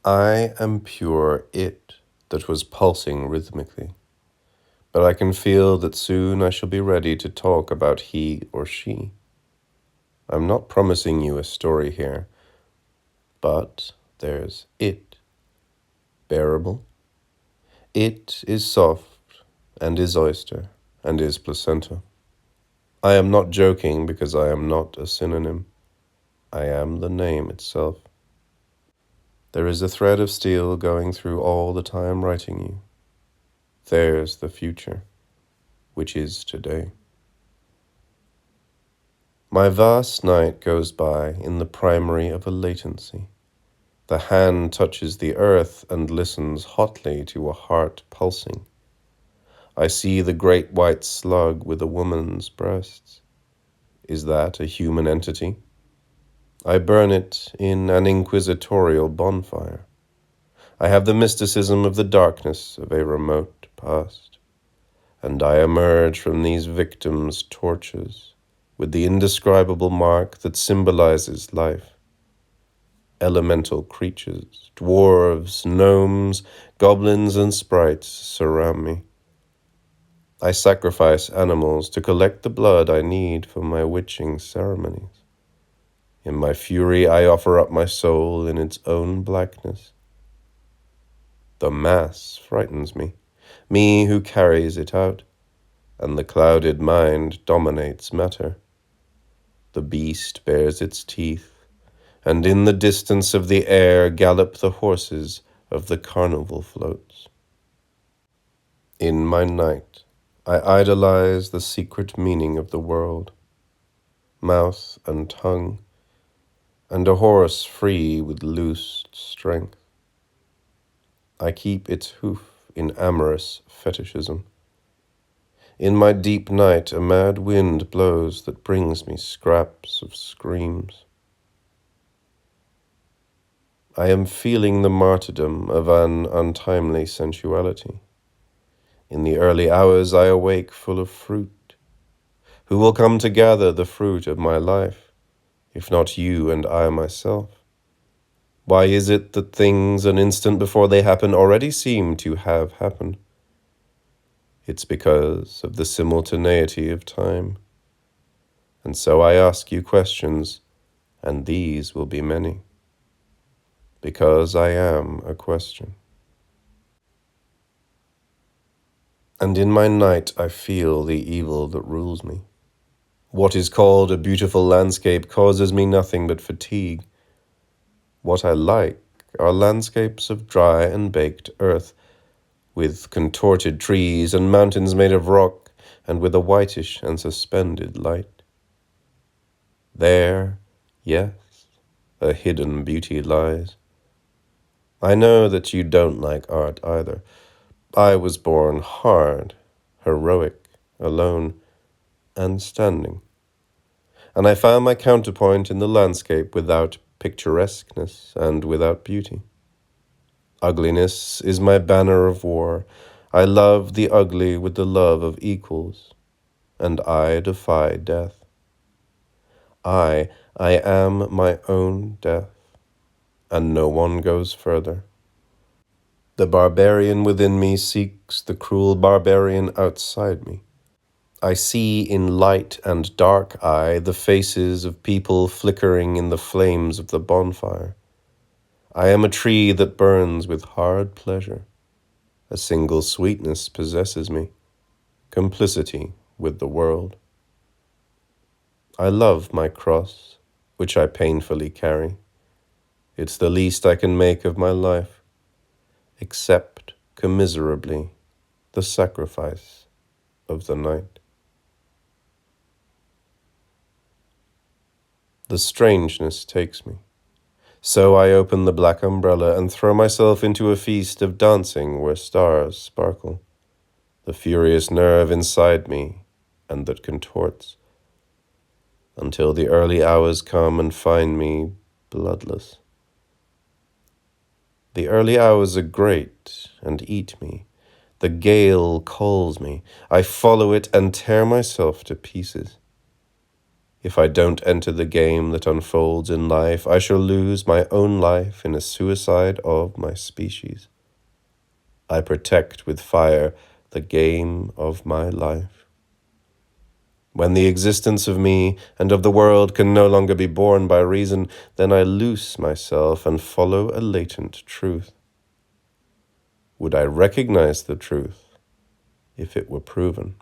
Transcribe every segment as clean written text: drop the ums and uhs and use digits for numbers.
I am pure it that was pulsing rhythmically, but I can feel that soon I shall be ready to talk about he or she. I'm not promising you a story here, but there's it, bearable. It is soft, and is oyster, and is placenta. I am not joking because I am not a synonym. I am the name itself. There is a thread of steel going through all that I am writing you. There's the future, which is today. My vast night goes by in the primary of a latency. The hand touches the earth and listens hotly to a heart pulsing. I see the great white slug with a woman's breasts. Is that a human entity? I burn it in an inquisitorial bonfire. I have the mysticism of the darkness of a remote past, and I emerge from these victims' torches with the indescribable mark that symbolizes life. Elemental creatures, dwarves, gnomes, goblins, and sprites surround me. I sacrifice animals to collect the blood I need for my witching ceremonies. In my fury, I offer up my soul in its own blackness. The mass frightens me who carries it out, and the clouded mind dominates matter. The beast bares its teeth, and in the distance of the air gallop the horses of the carnival floats. In my night, I idolize the secret meaning of the world, mouth and tongue, and a horse free with loosed strength. I keep its hoof in amorous fetishism. In my deep night, a mad wind blows that brings me scraps of screams. I am feeling the martyrdom of an untimely sensuality. In the early hours, I awake full of fruit. Who will come to gather the fruit of my life, if not you and I myself? Why is it that things an instant before they happen already seem to have happened? It's because of the simultaneity of time. And so I ask you questions, and these will be many. Because I am a question. And in my night I feel the evil that rules me. What is called a beautiful landscape causes me nothing but fatigue. What I like are landscapes of dry and baked earth, with contorted trees and mountains made of rock, and with a whitish and suspended light. There, yes, a hidden beauty lies. I know that you don't like art either. I was born hard, heroic, alone, and standing. And I found my counterpoint in the landscape without picturesqueness and without beauty. Ugliness is my banner of war. I love the ugly with the love of equals, and I defy death. I am my own death, and no one goes further. The barbarian within me seeks the cruel barbarian outside me. I see in light and dark eye the faces of people flickering in the flames of the bonfire. I am a tree that burns with hard pleasure. A single sweetness possesses me, complicity with the world. I love my cross, which I painfully carry. It's the least I can make of my life, accept commiserably the sacrifice of the night. The strangeness takes me. So I open the black umbrella and throw myself into a feast of dancing where stars sparkle. The furious nerve inside me and that contorts, until the early hours come and find me bloodless. The early hours are great and eat me. The gale calls me. I follow it and tear myself to pieces. If I don't enter the game that unfolds in life, I shall lose my own life in a suicide of my species. I protect with fire the game of my life. When the existence of me and of the world can no longer be borne by reason, then I loose myself and follow a latent truth. Would I recognize the truth if it were proven?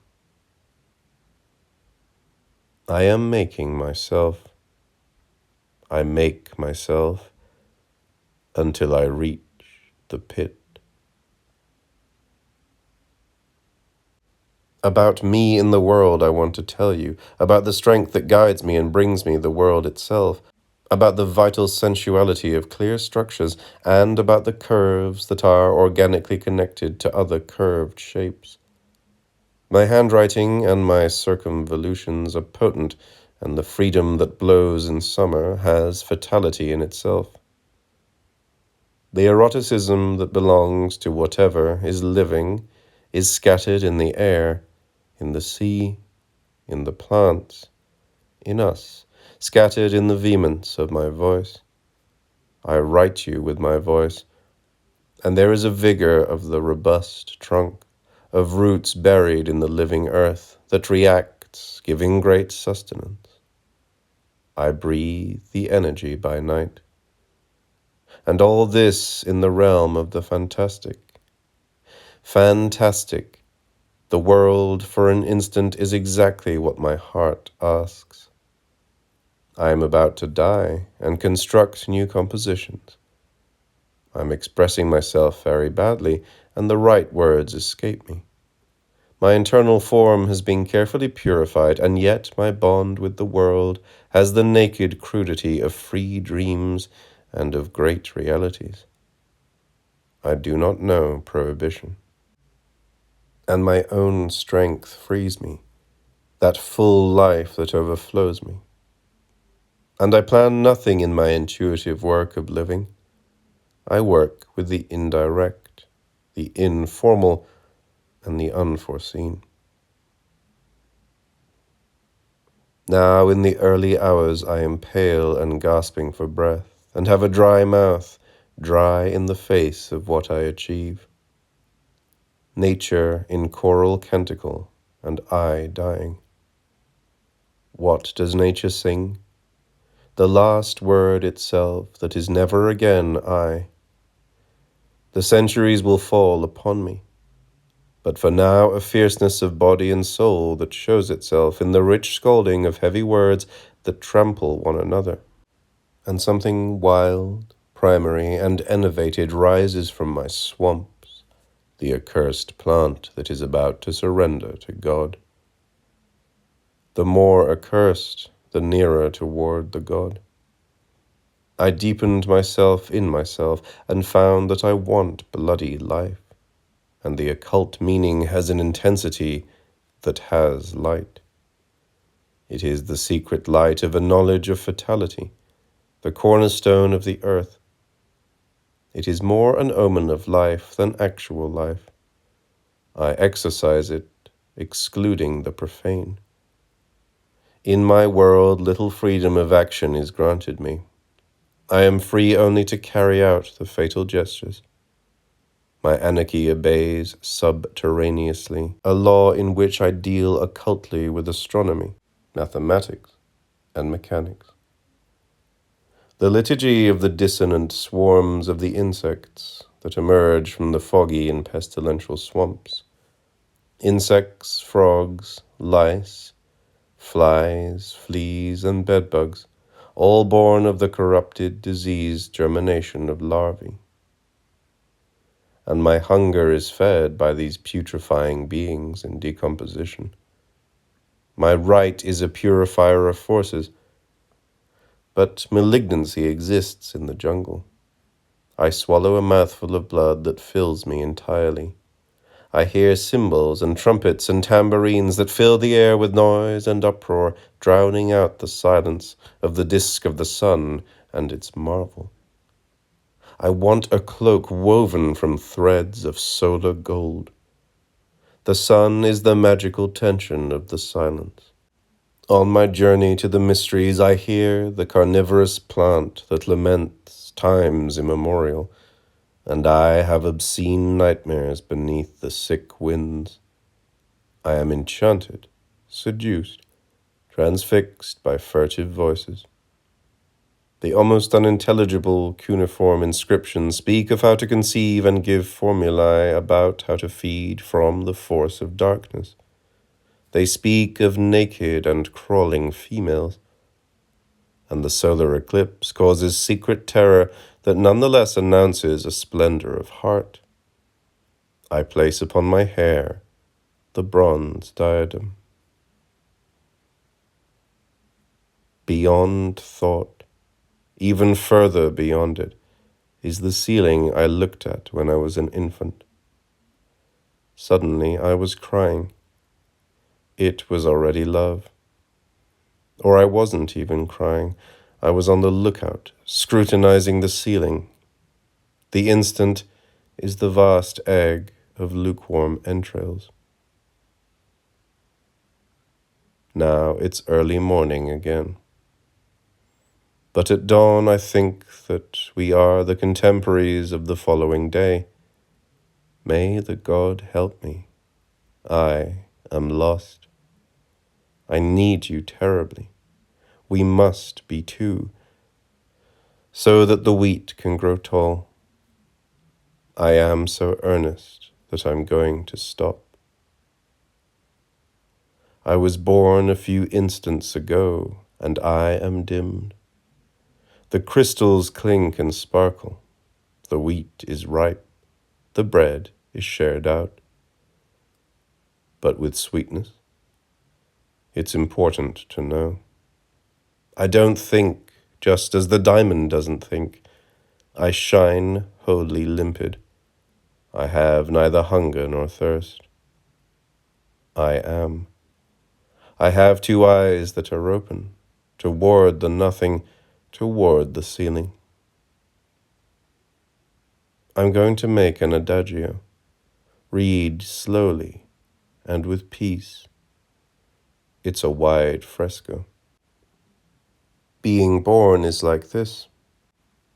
I am making myself. I make myself until I reach the pit. About me in the world I want to tell you, about the strength that guides me and brings me the world itself, about the vital sensuality of clear structures, and about the curves that are organically connected to other curved shapes. My handwriting and my circumvolutions are potent, and the freedom that blows in summer has fatality in itself. The eroticism that belongs to whatever is living is scattered in the air, in the sea, in the plants, in us, scattered in the vehemence of my voice. I write you with my voice, and there is a vigor of the robust trunk, of roots buried in the living earth, that reacts, giving great sustenance. I breathe the energy by night. And all this in the realm of the fantastic. Fantastic. The world for an instant is exactly what my heart asks. I am about to die and construct new compositions. I'm expressing myself very badly, and the right words escape me. My internal form has been carefully purified, and yet my bond with the world has the naked crudity of free dreams and of great realities. I do not know prohibition. And my own strength frees me, that full life that overflows me. And I plan nothing in my intuitive work of living. I work with the indirect, the informal, and the unforeseen. Now in the early hours I am pale and gasping for breath, and have a dry mouth, dry in the face of what I achieve. Nature in choral canticle, and I dying. What does nature sing? The last word itself that is never again I. The centuries will fall upon me, but for now a fierceness of body and soul that shows itself in the rich scolding of heavy words that trample one another. And something wild, primary, and enervated rises from my swamps, the accursed plant that is about to surrender to God. The more accursed, the nearer toward the God. I deepened myself in myself and found that I want bloody life, and the occult meaning has an intensity that has light. It is the secret light of a knowledge of fatality, the cornerstone of the earth. It is more an omen of life than actual life. I exercise it, excluding the profane. In my world, little freedom of action is granted me. I am free only to carry out the fatal gestures. My anarchy obeys subterraneously, a law in which I deal occultly with astronomy, mathematics, and mechanics. The liturgy of the dissonant swarms of the insects that emerge from the foggy and pestilential swamps. Insects, frogs, lice, flies, fleas, and bedbugs, all born of the corrupted, diseased germination of larvae. And my hunger is fed by these putrefying beings in decomposition. My right is a purifier of forces, but malignancy exists in the jungle. I swallow a mouthful of blood that fills me entirely. I hear cymbals and trumpets and tambourines that fill the air with noise and uproar, drowning out the silence of the disk of the sun and its marvel. I want a cloak woven from threads of solar gold. The sun is the magical tension of the silence. On my journey to the mysteries, I hear the carnivorous plant that laments times immemorial, and I have obscene nightmares beneath the sick winds. I am enchanted, seduced, transfixed by furtive voices. The almost unintelligible cuneiform inscriptions speak of how to conceive and give formulae about how to feed from the force of darkness. They speak of naked and crawling females. And the solar eclipse causes secret terror that nonetheless announces a splendor of heart. I place upon my hair the bronze diadem. Beyond thought, even further beyond it, is the ceiling I looked at when I was an infant. Suddenly I was crying. It was already love. Or I wasn't even crying. I was on the lookout, scrutinizing the ceiling. The instant is the vast egg of lukewarm entrails. Now it's early morning again. But at dawn I think that we are the contemporaries of the following day. May the God help me. I am lost. I need you terribly. We must be two, so that the wheat can grow tall. I am so earnest that I'm going to stop. I was born a few instants ago, and I am dimmed. The crystals clink and sparkle. The wheat is ripe. The bread is shared out. But with sweetness, it's important to know. I don't think, just as the diamond doesn't think. I shine wholly limpid. I have neither hunger nor thirst. I am. I have two eyes that are open, toward the nothing, toward the ceiling. I'm going to make an adagio. Read slowly and with peace. It's a wide fresco. Being born is like this.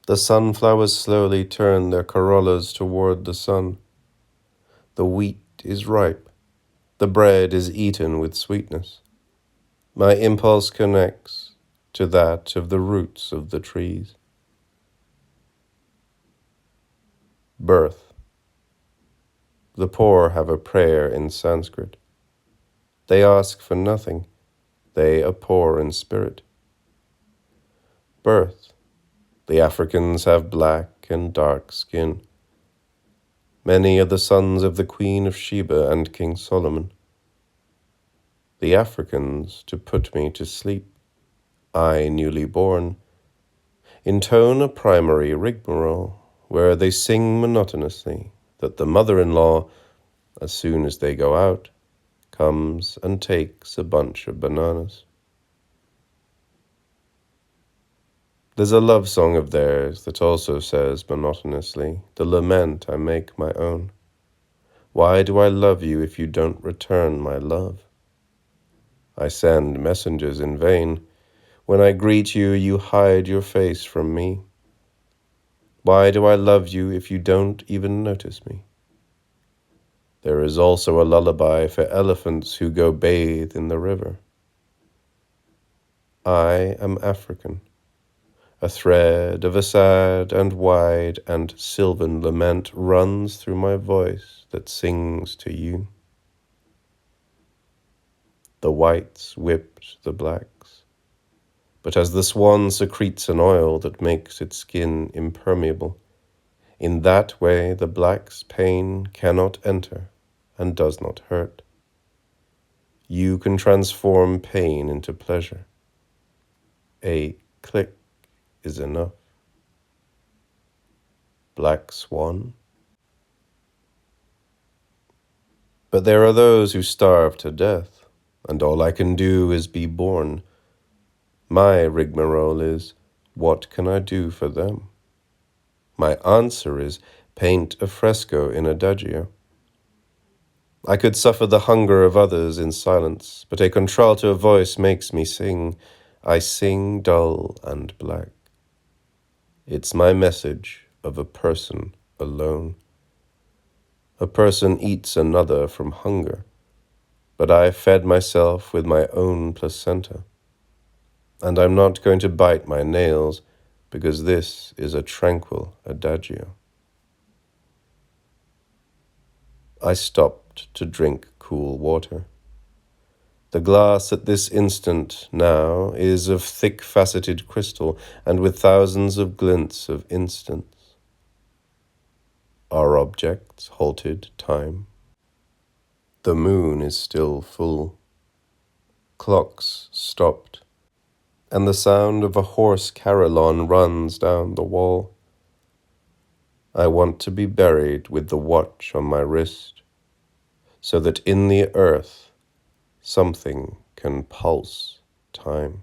The sunflowers slowly turn their corollas toward the sun. The wheat is ripe. The bread is eaten with sweetness. My impulse connects to that of the roots of the trees. Birth. The poor have a prayer in Sanskrit. They ask for nothing. They are poor in spirit. Birth. The Africans have black and dark skin. Many are the sons of the Queen of Sheba and King Solomon. The Africans to put me to sleep, I newly born, intone a primary rigmarole, where they sing monotonously that the mother-in-law, as soon as they go out, comes and takes a bunch of bananas. There's a love song of theirs that also says monotonously, the lament I make my own. Why do I love you if you don't return my love? I send messengers in vain. When I greet you, you hide your face from me. Why do I love you if you don't even notice me? There is also a lullaby for elephants who go bathe in the river. I am African. A thread of a sad and wide and sylvan lament runs through my voice that sings to you. The whites whipped the blacks, but as the swan secretes an oil that makes its skin impermeable, in that way the black's pain cannot enter and does not hurt. You can transform pain into pleasure. A click is enough. Black swan. But there are those who starve to death, and all I can do is be born. My rigmarole is, what can I do for them? My answer is, paint a fresco in adagio. I could suffer the hunger of others in silence, but a contralto voice makes me sing. I sing dull and black. It's my message of a person alone. A person eats another from hunger, but I fed myself with my own placenta. And I'm not going to bite my nails, because this is a tranquil adagio. I stopped to drink cool water. The glass at this instant now is of thick-faceted crystal and with thousands of glints of instants. Our objects halted time. The moon is still full. Clocks stopped, and the sound of a hoarse carillon runs down the wall. I want to be buried with the watch on my wrist, so that in the earth something can pulse time.